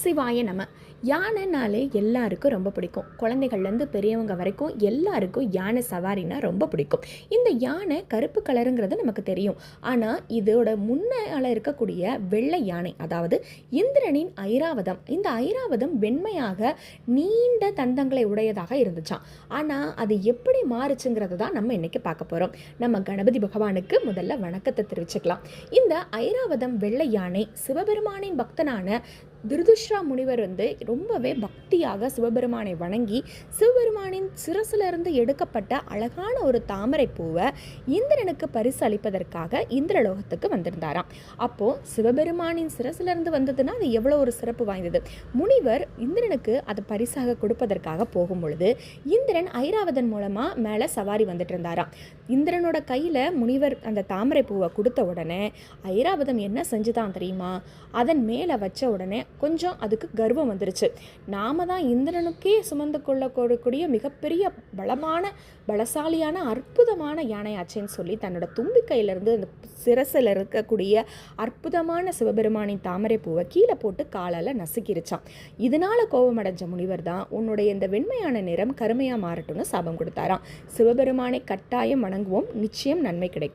சிவாய நம. யானைனாலே எல்லாருக்கும் ரொம்ப பிடிக்கும். குழந்தைகள்லேருந்து பெரியவங்க வரைக்கும் எல்லாருக்கும் யானை சவாரினா ரொம்ப பிடிக்கும். இந்த யானை கருப்பு கலருங்கிறது நமக்கு தெரியும். ஆனால் இதோட முன்னால் இருக்கக்கூடிய வெள்ளை யானை, அதாவது இந்திரனின் ஐராவதம், இந்த ஐராவதம் வெண்மையாக நீண்ட தந்தங்களை உடையதாக இருந்துச்சான். ஆனால் அது எப்படி மாறுச்சுங்கிறது தான் நம்ம இன்னைக்கு பார்க்க போகிறோம். நம்ம கணபதி பகவானுக்கு முதல்ல வணக்கத்தை தெரிவிச்சுக்கலாம். இந்த ஐராவதம் வெள்ளை யானை சிவபெருமானின் பக்தனான துருதுஷ்ரா முனிவர் ரொம்பவே பக்தியாக சிவபெருமானை வணங்கி சிவபெருமானின் சிரசிலிருந்து எடுக்கப்பட்ட அழகான ஒரு தாமரை பூவை இந்திரனுக்கு பரிசு அளிப்பதற்காக இந்திரலோகத்துக்கு வந்திருந்தாராம். அப்போது சிவபெருமானின் சிரசிலிருந்து வந்ததுன்னா அது எவ்வளோ ஒரு சிறப்பு வாய்ந்தது. முனிவர் இந்திரனுக்கு அதை பரிசாக கொடுப்பதற்காக போகும் பொழுது இந்திரன் ஐராவதன் மூலமாக மேலே சவாரி வந்துட்டு இருந்தாராம். இந்திரனோட கையில் முனிவர் அந்த தாமரை பூவை கொடுத்த உடனே ஐராவதம் என்ன செஞ்சுதான் தெரியுமா? அதன் மேலே வச்ச உடனே கொஞ்சம் அதுக்கு கர்வம் வந்துருச்சு. நாம தான் இந்திரனுக்கே சுமந்து கொள்ளக்கூடிய மிகப்பெரிய பலசாலியான அற்புதமான யானையாச்சேன்னு சொல்லி தன்னோட தும்பிக்கையிலிருந்து அந்த சிரசில் இருக்கக்கூடிய அற்புதமான சிவபெருமானின் தாமரை பூவை கீழே போட்டு காலால் நசுக்கிருச்சான். இதனால கோபமடைஞ்ச முனிவர் தான் உன்னுடைய இந்த வெண்மையான நிறம் கருமையாக மாறட்டும்னு சாபம் கொடுத்தாராம். சிவபெருமானை கட்டாயம் வணங்குவோம், நிச்சயம் நன்மை கிடைக்கும்.